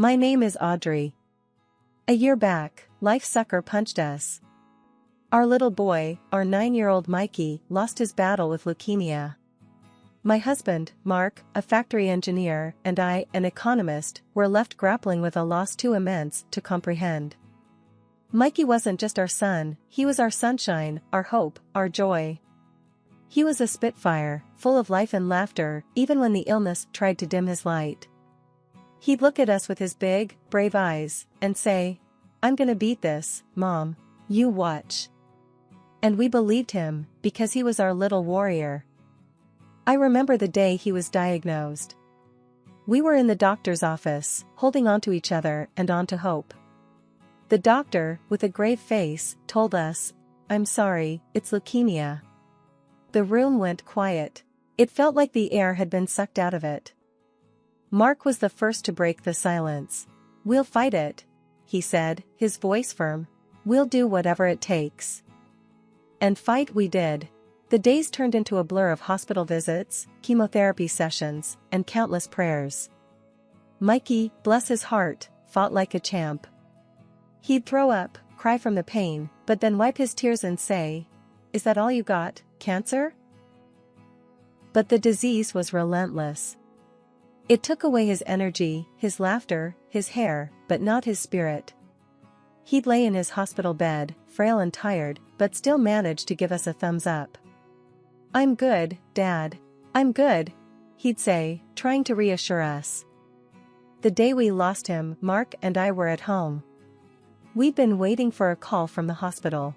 My name is Audrey. A year back, life sucker punched us. Our little boy, our 9-year-old Mikey, lost his battle with leukemia. My husband, Mark, a factory engineer, and I, an economist, were left grappling with a loss too immense to comprehend. Mikey wasn't just our son, he was our sunshine, our hope, our joy. He was a spitfire, full of life and laughter, even when the illness tried to dim his light. He'd look at us with his big, brave eyes, and say, "I'm gonna beat this, Mom. You watch." And we believed him, because he was our little warrior. I remember the day he was diagnosed. We were in the doctor's office, holding on to each other and on to hope. The doctor, with a grave face, told us, "I'm sorry, it's leukemia." The room went quiet. It felt like the air had been sucked out of it. Mark was the first to break the silence. "We'll fight it," he said, his voice firm. "We'll do whatever it takes." And fight we did. The days turned into a blur of hospital visits, chemotherapy sessions, and countless prayers. Mikey, bless his heart, fought like a champ. He'd throw up, cry from the pain, but then wipe his tears and say, "Is that all you got, cancer?" But the disease was relentless. It took away his energy, his laughter, his hair, but not his spirit. He'd lay in his hospital bed, frail and tired, but still managed to give us a thumbs up. "I'm good, Dad. I'm good," he'd say, trying to reassure us. The day we lost him, Mark and I were at home. We'd been waiting for a call from the hospital.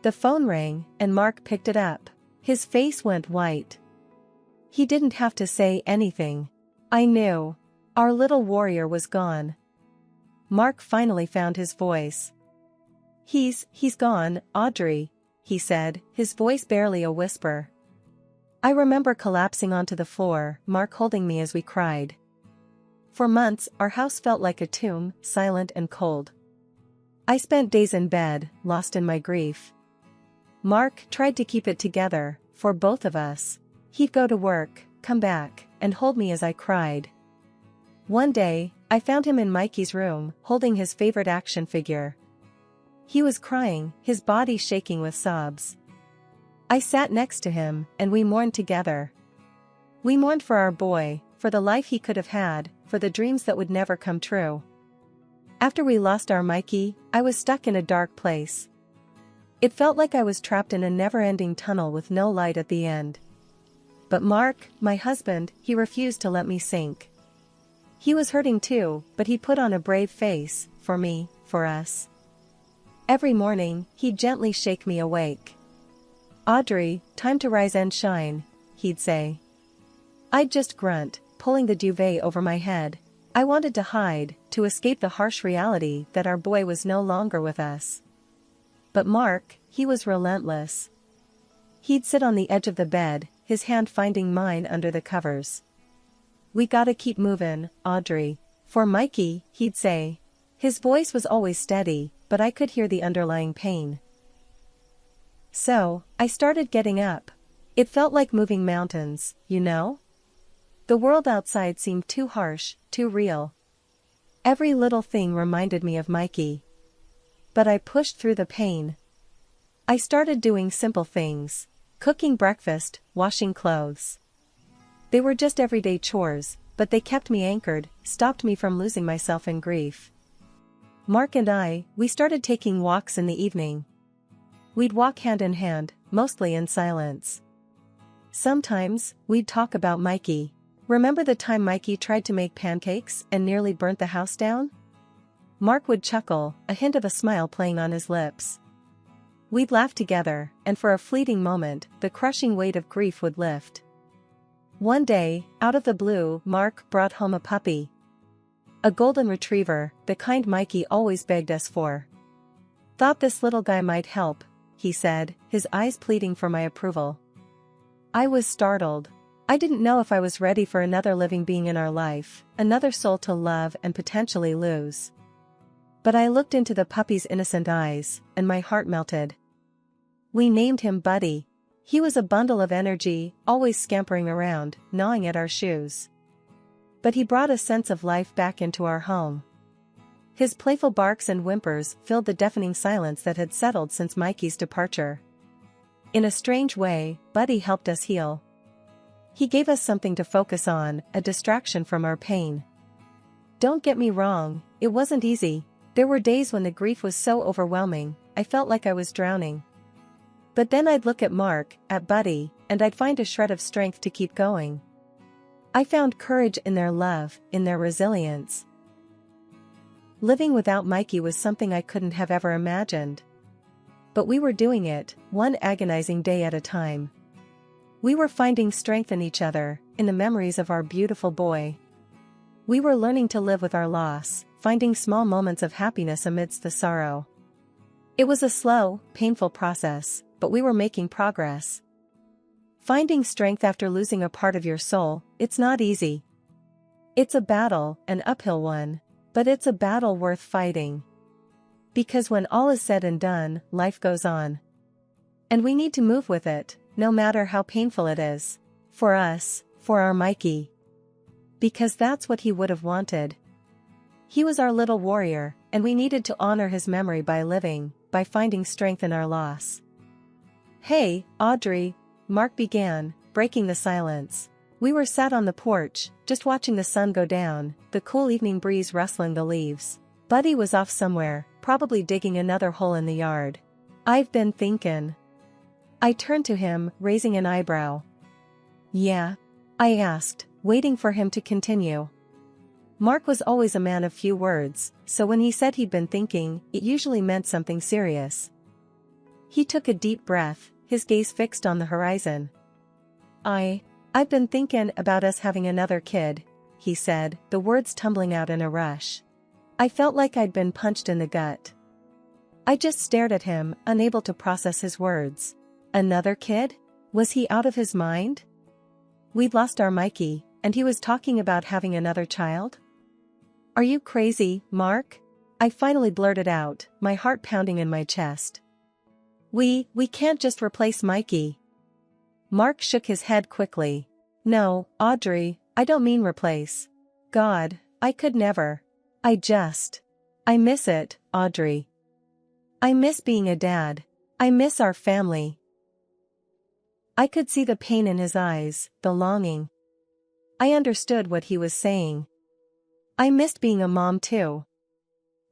The phone rang, and Mark picked it up. His face went white. He didn't have to say anything. I knew. Our little warrior was gone. Mark finally found his voice. He's gone, Audrey," he said, his voice barely a whisper. I remember collapsing onto the floor, Mark holding me as we cried. For months, our house felt like a tomb, silent and cold. I spent days in bed, lost in my grief. Mark tried to keep it together, for both of us. He'd go to work, come back, and hold me as I cried. One day, I found him in Mikey's room, holding his favorite action figure. He was crying, his body shaking with sobs. I sat next to him, and we mourned together. We mourned for our boy, for the life he could have had, for the dreams that would never come true. After we lost our Mikey, I was stuck in a dark place. It felt like I was trapped in a never-ending tunnel with no light at the end. But Mark, my husband, he refused to let me sink. He was hurting too, but he put on a brave face, for me, for us. Every morning, he'd gently shake me awake. "Audrey, time to rise and shine," he'd say. I'd just grunt, pulling the duvet over my head. I wanted to hide, to escape the harsh reality that our boy was no longer with us. But Mark, he was relentless. He'd sit on the edge of the bed, his hand finding mine under the covers. "We gotta keep movin', Audrey. For Mikey," he'd say. His voice was always steady, but I could hear the underlying pain. So, I started getting up. It felt like moving mountains, you know? The world outside seemed too harsh, too real. Every little thing reminded me of Mikey. But I pushed through the pain. I started doing simple things. Cooking breakfast, washing clothes. They were just everyday chores, but they kept me anchored, stopped me from losing myself in grief. Mark and I, we started taking walks in the evening. We'd walk hand in hand, mostly in silence. Sometimes, we'd talk about Mikey. Remember the time Mikey tried to make pancakes and nearly burnt the house down? Mark would chuckle, a hint of a smile playing on his lips. We'd laugh together, and for a fleeting moment, the crushing weight of grief would lift. One day, out of the blue, Mark brought home a puppy. A golden retriever, the kind Mikey always begged us for. "Thought this little guy might help," he said, his eyes pleading for my approval. I was startled. I didn't know if I was ready for another living being in our life, another soul to love and potentially lose. But I looked into the puppy's innocent eyes, and my heart melted. We named him Buddy. He was a bundle of energy, always scampering around, gnawing at our shoes. But he brought a sense of life back into our home. His playful barks and whimpers filled the deafening silence that had settled since Mikey's departure. In a strange way, Buddy helped us heal. He gave us something to focus on, a distraction from our pain. Don't get me wrong, it wasn't easy. There were days when the grief was so overwhelming, I felt like I was drowning. But then I'd look at Mark, at Buddy, and I'd find a shred of strength to keep going. I found courage in their love, in their resilience. Living without Mikey was something I couldn't have ever imagined. But we were doing it, one agonizing day at a time. We were finding strength in each other, in the memories of our beautiful boy. We were learning to live with our loss, finding small moments of happiness amidst the sorrow. It was a slow, painful process, but we were making progress. Finding strength after losing a part of your soul, it's not easy. It's a battle, an uphill one, but it's a battle worth fighting. Because when all is said and done, life goes on. And we need to move with it, no matter how painful it is. For us, for our Mikey. Because that's what he would have wanted. He was our little warrior, and we needed to honor his memory by living, by finding strength in our loss. Hey, Audrey, Mark began, breaking the silence. We were sat on the porch, just watching the sun go down, the cool evening breeze rustling the leaves. Buddy was off somewhere, probably digging another hole in the yard. I've been thinkin'. I turned to him, raising an eyebrow. Yeah? I asked, waiting for him to continue. Mark was always a man of few words, so when he said he'd been thinking, it usually meant something serious. He took a deep breath, his gaze fixed on the horizon. I've been thinkin' about us having another kid, he said, the words tumbling out in a rush. I felt like I'd been punched in the gut. I just stared at him, unable to process his words. Another kid? Was he out of his mind? We'd lost our Mikey, and he was talking about having another child? Are you crazy, Mark? I finally blurted out, my heart pounding in my chest. We can't just replace Mikey. Mark shook his head quickly. No, Audrey, I don't mean replace. God, I could never. I miss it, Audrey. I miss being a dad. I miss our family. I could see the pain in his eyes, the longing. I understood what he was saying. I missed being a mom too.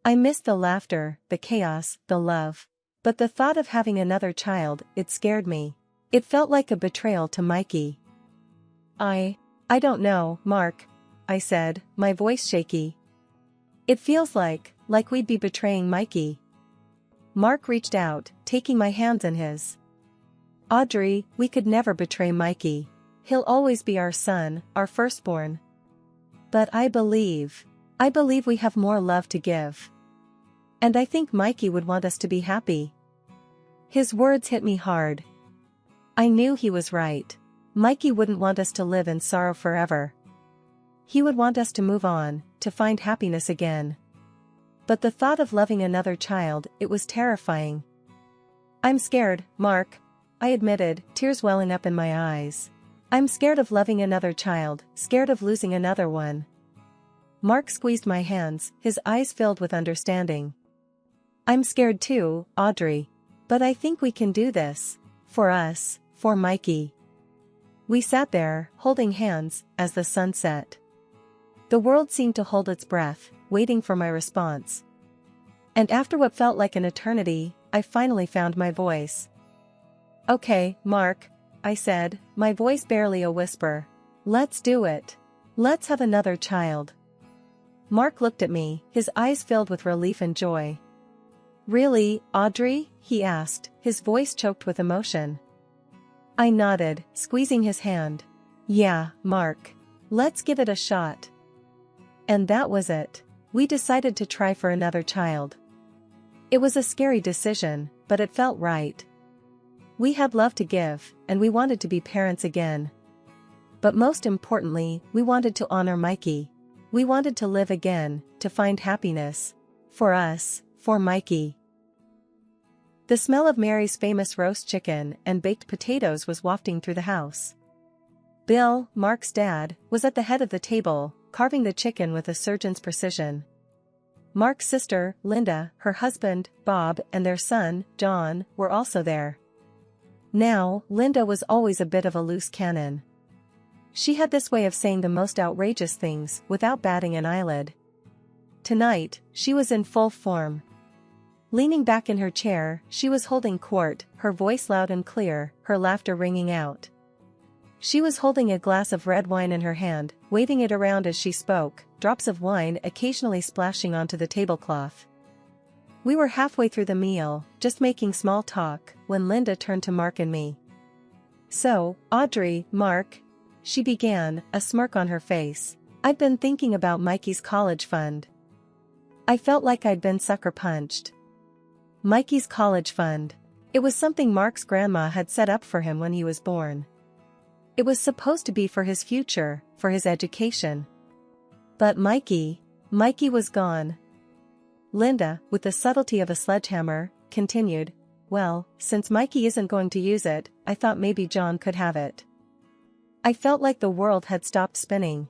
I missed the laughter, the chaos, the love. But the thought of having another child, it scared me. It felt like a betrayal to Mikey. I don't know, Mark, I said, my voice shaky. It feels like we'd be betraying Mikey. Mark reached out, taking my hands in his. Audrey, we could never betray Mikey. He'll always be our son, our firstborn. But I believe we have more love to give. And I think Mikey would want us to be happy. His words hit me hard. I knew he was right. Mikey wouldn't want us to live in sorrow forever. He would want us to move on, to find happiness again. But the thought of loving another child, it was terrifying. I'm scared, Mark, I admitted, tears welling up in my eyes. I'm scared of loving another child, scared of losing another one. Mark squeezed my hands, his eyes filled with understanding. I'm scared too, Audrey. But I think we can do this. For us, for Mikey. We sat there, holding hands, as the sun set. The world seemed to hold its breath, waiting for my response. And after what felt like an eternity, I finally found my voice. Okay, Mark, I said, my voice barely a whisper. Let's do it. Let's have another child. Mark looked at me, his eyes filled with relief and joy. Really, Audrey? He asked, his voice choked with emotion. I nodded, squeezing his hand. Yeah, Mark. Let's give it a shot. And that was it. We decided to try for another child. It was a scary decision, but it felt right. We had love to give, and we wanted to be parents again. But most importantly, we wanted to honor Mikey. We wanted to live again, to find happiness. For us, for Mikey. The smell of Mary's famous roast chicken and baked potatoes was wafting through the house. Bill, Mark's dad, was at the head of the table, carving the chicken with a surgeon's precision. Mark's sister, Linda, her husband, Bob, and their son, John, were also there. Now, Linda was always a bit of a loose cannon. She had this way of saying the most outrageous things without batting an eyelid. Tonight, she was in full form. Leaning back in her chair, she was holding court, her voice loud and clear, her laughter ringing out. She was holding a glass of red wine in her hand, waving it around as she spoke, drops of wine occasionally splashing onto the tablecloth. We were halfway through the meal, just making small talk, when Linda turned to Mark and me. "So, Audrey, Mark," she began, a smirk on her face, "I've been thinking about Mikey's college fund." I felt like I'd been sucker punched. Mikey's college fund. It was something Mark's grandma had set up for him when he was born. It was supposed to be for his future, for his education. But Mikey was gone. Linda, with the subtlety of a sledgehammer, continued, "Well, since Mikey isn't going to use it, I thought maybe John could have it." I felt like the world had stopped spinning.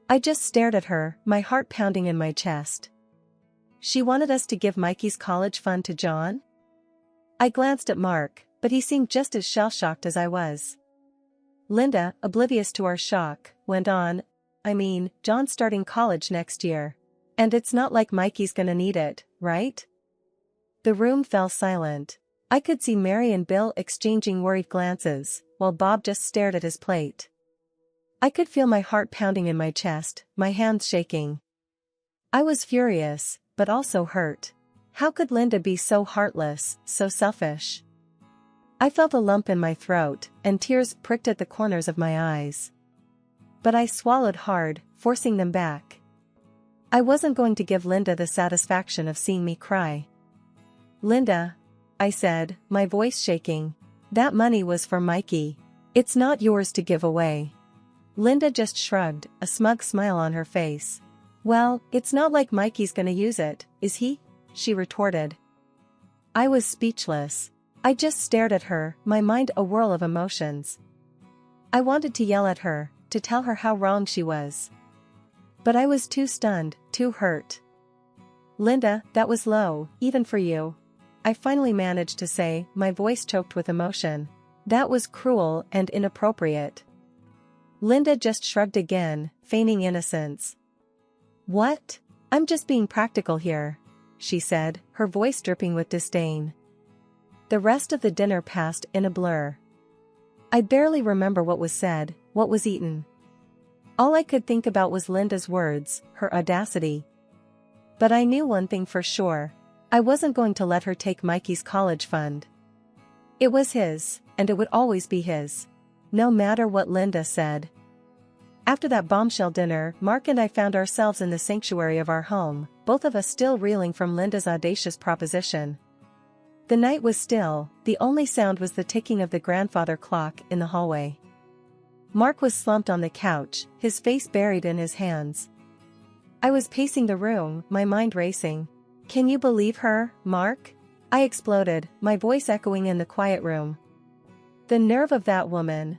I just stared at her, my heart pounding in my chest. She wanted us to give Mikey's college fund to John? I glanced at Mark, but he seemed just as shell-shocked as I was. Linda, oblivious to our shock, went on, "I mean, John's starting college next year. And it's not like Mikey's gonna need it, right?" The room fell silent. I could see Mary and Bill exchanging worried glances, while Bob just stared at his plate. I could feel my heart pounding in my chest, my hands shaking. I was furious, but also hurt. How could Linda be so heartless, so selfish? I felt a lump in my throat, and tears pricked at the corners of my eyes. But I swallowed hard, forcing them back. I wasn't going to give Linda the satisfaction of seeing me cry. "Linda," I said, my voice shaking, "that money was for Mikey. It's not yours to give away." Linda just shrugged, a smug smile on her face. "Well, it's not like Mikey's gonna use it, is he?" she retorted. I was speechless. I just stared at her, my mind a whirl of emotions. I wanted to yell at her, to tell her how wrong she was. But I was too stunned, too hurt. "Linda, that was low, even for you," I finally managed to say, my voice choked with emotion. "That was cruel and inappropriate." Linda just shrugged again, feigning innocence. "What? I'm just being practical here," she said, her voice dripping with disdain. The rest of the dinner passed in a blur. I barely remember what was said, what was eaten. All I could think about was Linda's words, her audacity. But I knew one thing for sure. I wasn't going to let her take Mikey's college fund. It was his, and it would always be his. No matter what Linda said. After that bombshell dinner, Mark and I found ourselves in the sanctuary of our home, both of us still reeling from Linda's audacious proposition. The night was still, the only sound was the ticking of the grandfather clock in the hallway. Mark was slumped on the couch, his face buried in his hands. I was pacing the room, my mind racing. "Can you believe her, Mark?" I exploded, my voice echoing in the quiet room. "The nerve of that woman."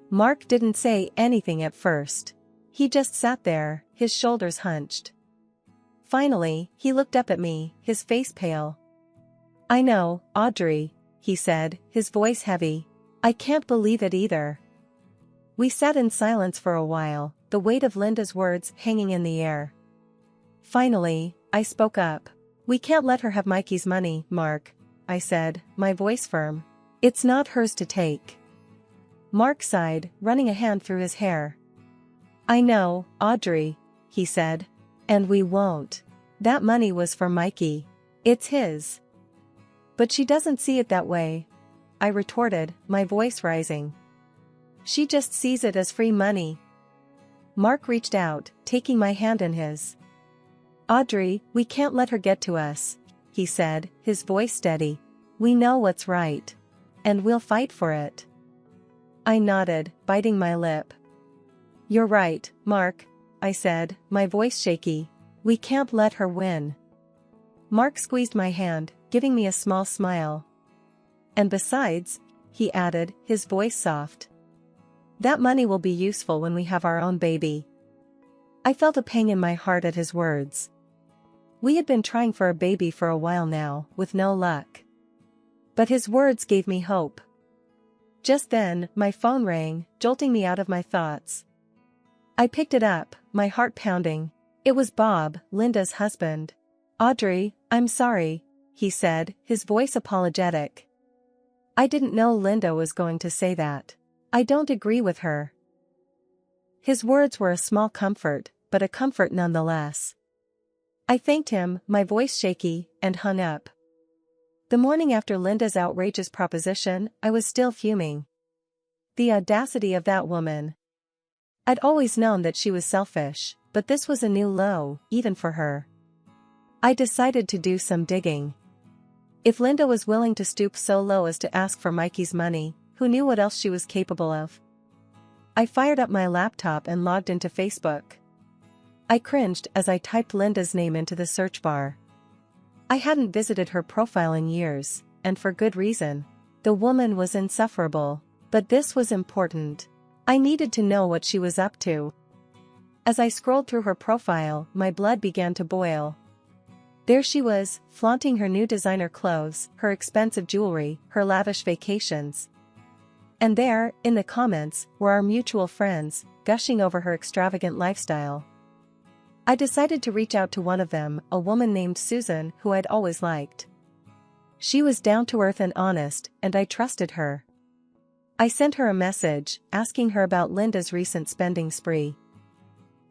Mark didn't say anything at first. He just sat there, his shoulders hunched. Finally, he looked up at me, his face pale. "I know, Audrey," he said, his voice heavy. "I can't believe it either." We sat in silence for a while, the weight of Linda's words hanging in the air. Finally, I spoke up. "We can't let her have Mikey's money, Mark," I said, my voice firm. "It's not hers to take." Mark sighed, running a hand through his hair. "I know, Audrey," he said. "And we won't. That money was for Mikey. It's his." "But she doesn't see it that way," I retorted, my voice rising. "She just sees it as free money." Mark reached out, taking my hand in his. "Audrey, we can't let her get to us," he said, his voice steady. "We know what's right. And we'll fight for it." I nodded, biting my lip. "You're right, Mark," I said, my voice shaky. "We can't let her win." Mark squeezed my hand, giving me a small smile. "And besides," he added, his voice soft, "that money will be useful when we have our own baby. I felt a pang in my heart at his words. We had been trying for a baby for a while now, with no luck. But his words gave me hope. Just then, my phone rang, jolting me out of my thoughts. I picked it up, my heart pounding. It was Bob, Linda's husband. "Audrey, I'm sorry," he said, his voice apologetic. "I didn't know Linda was going to say that. I don't agree with her." His words were a small comfort, but a comfort nonetheless. I thanked him, my voice shaky, and hung up. The morning after Linda's outrageous proposition, I was still fuming. The audacity of that woman. I'd always known that she was selfish, but this was a new low, even for her. I decided to do some digging. If Linda was willing to stoop so low as to ask for Mikey's money, who knew what else she was capable of? I fired up my laptop and logged into Facebook. I cringed as I typed Linda's name into the search bar. I hadn't visited her profile in years, and for good reason. The woman was insufferable, but this was important. I needed to know what she was up to. As I scrolled through her profile, my blood began to boil. There she was, flaunting her new designer clothes, her expensive jewelry, her lavish vacations. And there, in the comments, were our mutual friends, gushing over her extravagant lifestyle. I decided to reach out to one of them, a woman named Susan who I'd always liked. She was down to earth and honest, and I trusted her. I sent her a message, asking her about Linda's recent spending spree.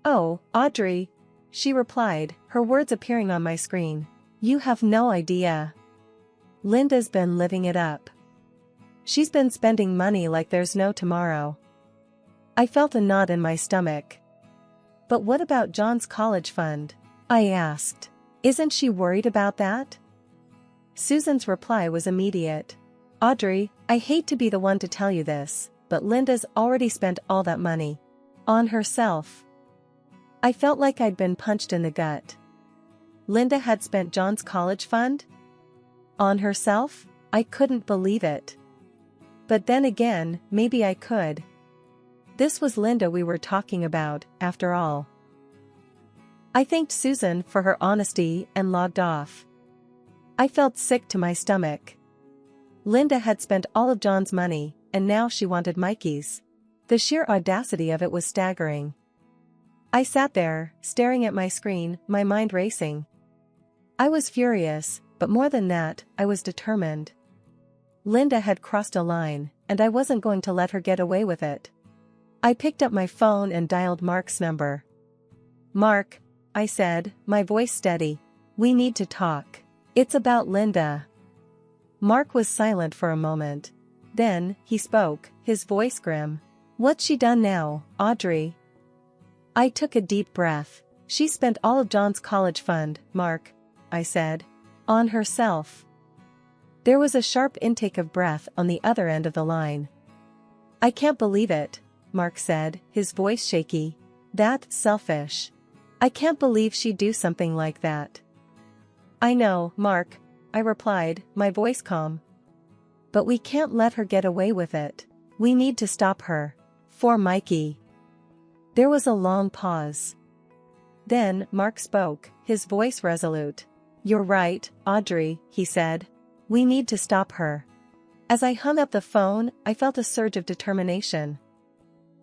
"Oh, Audrey," she replied, her words appearing on my screen. "You have no idea. Linda's been living it up. She's been spending money like there's no tomorrow." I felt a knot in my stomach. "But what about John's college fund?" I asked. "Isn't she worried about that?" Susan's reply was immediate. "Audrey, I hate to be the one to tell you this, but Linda's already spent all that money. On herself." I felt like I'd been punched in the gut. Linda had spent John's college fund? On herself? I couldn't believe it. But then again, maybe I could. This was Linda we were talking about, after all. I thanked Susan for her honesty and logged off. I felt sick to my stomach. Linda had spent all of John's money, and now she wanted Mikey's. The sheer audacity of it was staggering. I sat there, staring at my screen, my mind racing. I was furious, but more than that, I was determined. Linda had crossed a line, and I wasn't going to let her get away with it. I picked up my phone and dialed Mark's number. "Mark," I said, my voice steady. "We need to talk. It's about Linda." Mark was silent for a moment. Then, he spoke, his voice grim. "What's she done now, Audrey?" I took a deep breath. "She spent all of John's college fund, Mark," I said. "On herself." There was a sharp intake of breath on the other end of the line. "I can't believe it," Mark said, his voice shaky. "That's selfish. I can't believe she'd do something like that." "I know, Mark," I replied, my voice calm. "But we can't let her get away with it. We need to stop her. For Mikey." There was a long pause. Then, Mark spoke, his voice resolute. "You're right, Audrey," he said. "We need to stop her." As I hung up the phone, I felt a surge of determination.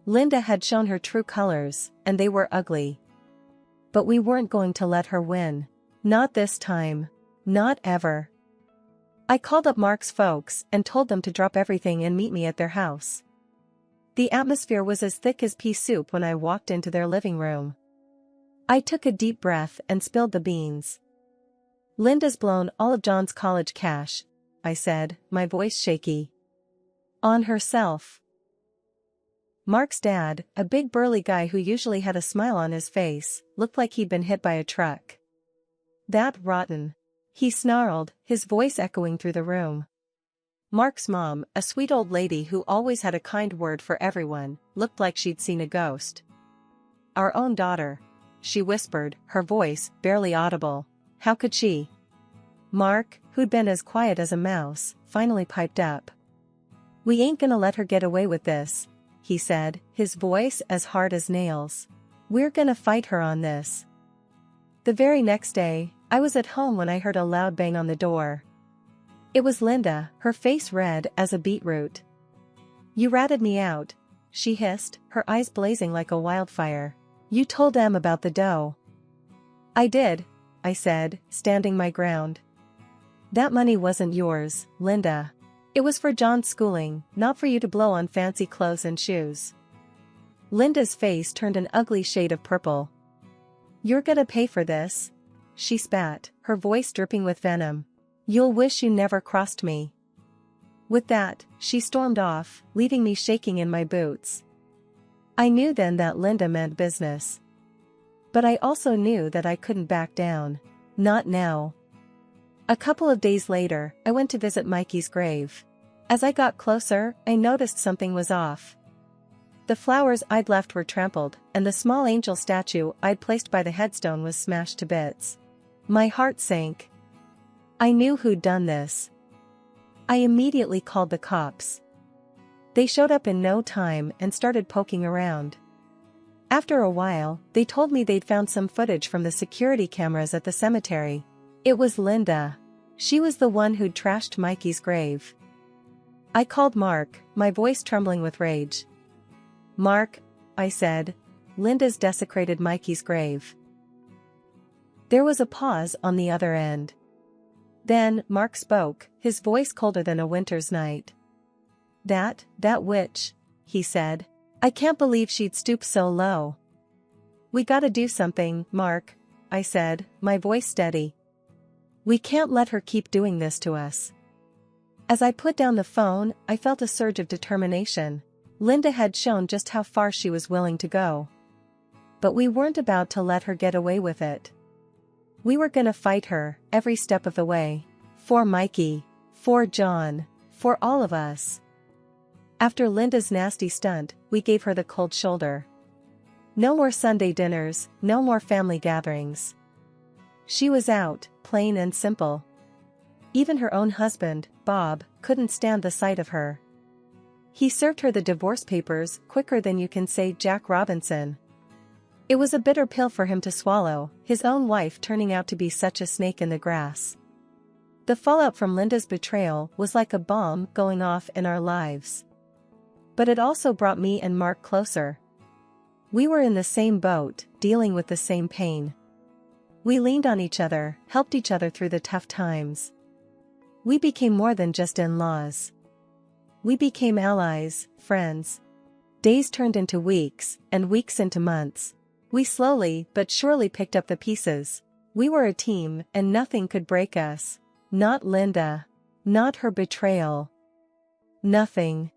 Linda had shown her true colors, and they were ugly. But we weren't going to let her win. Not this time. Not ever. I called up Mark's folks and told them to drop everything and meet me at their house. The atmosphere was as thick as pea soup when I walked into their living room. I took a deep breath and spilled the beans. "Linda's blown all of John's college cash," I said, my voice shaky. "On herself." Mark's dad, a big burly guy who usually had a smile on his face, looked like he'd been hit by a truck. "That rotten," he snarled, his voice echoing through the room. Mark's mom, a sweet old lady who always had a kind word for everyone, looked like she'd seen a ghost. "Our own daughter," she whispered, her voice barely audible. "How could she?" Mark, who'd been as quiet as a mouse, finally piped up. "We ain't gonna let her get away with this," he said, his voice as hard as nails. We're gonna fight her on this. The very next day, I was at home when I heard a loud bang on the door. It was Linda, her face red as a beetroot. You ratted me out, she hissed, her eyes blazing like a wildfire. You told Em about the dough. I did, I said, standing my ground. That money wasn't yours, Linda. It was for John's schooling, not for you to blow on fancy clothes and shoes. Linda's face turned an ugly shade of purple. You're gonna pay for this, she spat, her voice dripping with venom. You'll wish you never crossed me. With that, she stormed off, leaving me shaking in my boots. I knew then that Linda meant business. But I also knew that I couldn't back down. Not now. A couple of days later, I went to visit Mikey's grave. As I got closer, I noticed something was off. The flowers I'd left were trampled, and the small angel statue I'd placed by the headstone was smashed to bits. My heart sank. I knew who'd done this. I immediately called the cops. They showed up in no time and started poking around. After a while, they told me they'd found some footage from the security cameras at the cemetery. It was Linda. She was the one who'd trashed Mikey's grave. I called Mark, my voice trembling with rage. Mark, I said, Linda's desecrated Mikey's grave. There was a pause on the other end. Then, Mark spoke, his voice colder than a winter's night. That witch, he said. I can't believe she'd stoop so low. We gotta do something, Mark, I said, my voice steady. We can't let her keep doing this to us. As I put down the phone, I felt a surge of determination. Linda had shown just how far she was willing to go. But we weren't about to let her get away with it. We were gonna fight her, every step of the way. For Mikey, for John, for all of us. After Linda's nasty stunt, we gave her the cold shoulder. No more Sunday dinners, no more family gatherings. She was out, plain and simple. Even her own husband, Bob, couldn't stand the sight of her. He served her the divorce papers quicker than you can say Jack Robinson. It was a bitter pill for him to swallow, his own wife turning out to be such a snake in the grass. The fallout from Linda's betrayal was like a bomb going off in our lives. But it also brought me and Mark closer. We were in the same boat, dealing with the same pain. We leaned on each other, helped each other through the tough times. We became more than just in-laws. We became allies, friends. Days turned into weeks, and weeks into months. We slowly but surely picked up the pieces. We were a team, and nothing could break us. Not Linda. Not her betrayal. Nothing.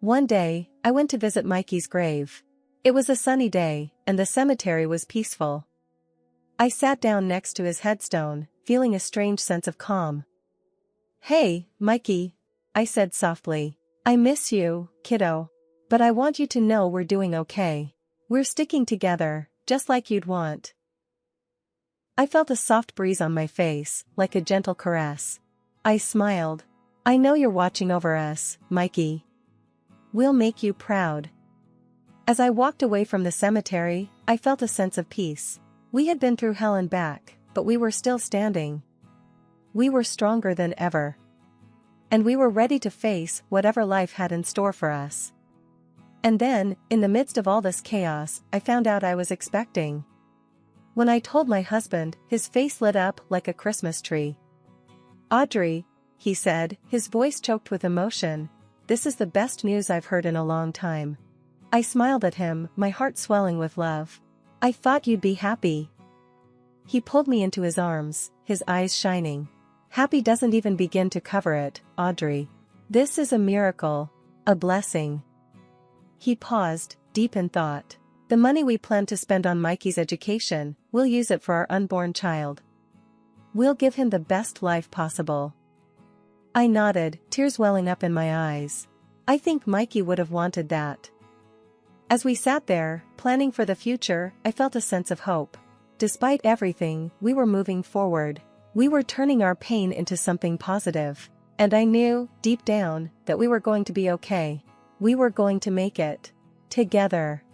One day, I went to visit Mikey's grave. It was a sunny day, and the cemetery was peaceful. I sat down next to his headstone, feeling a strange sense of calm. Hey, Mikey, I said softly. I miss you, kiddo. But I want you to know we're doing okay. We're sticking together, just like you'd want. I felt a soft breeze on my face, like a gentle caress. I smiled. I know you're watching over us, Mikey. We'll make you proud. As I walked away from the cemetery, I felt a sense of peace. We had been through hell and back, but we were still standing. We were stronger than ever. And we were ready to face whatever life had in store for us. And then, in the midst of all this chaos, I found out I was expecting. When I told my husband, his face lit up like a Christmas tree. Audrey, he said, his voice choked with emotion, this is the best news I've heard in a long time. I smiled at him, my heart swelling with love. I thought you'd be happy. He pulled me into his arms, his eyes shining. Happy doesn't even begin to cover it, Audrey. This is a miracle, a blessing. He paused, deep in thought. The money we plan to spend on Mikey's education, we'll use it for our unborn child. We'll give him the best life possible. I nodded, tears welling up in my eyes. I think Mikey would have wanted that. As we sat there, planning for the future, I felt a sense of hope. Despite everything, we were moving forward. We were turning our pain into something positive. And I knew, deep down, that we were going to be okay. We were going to make it. Together.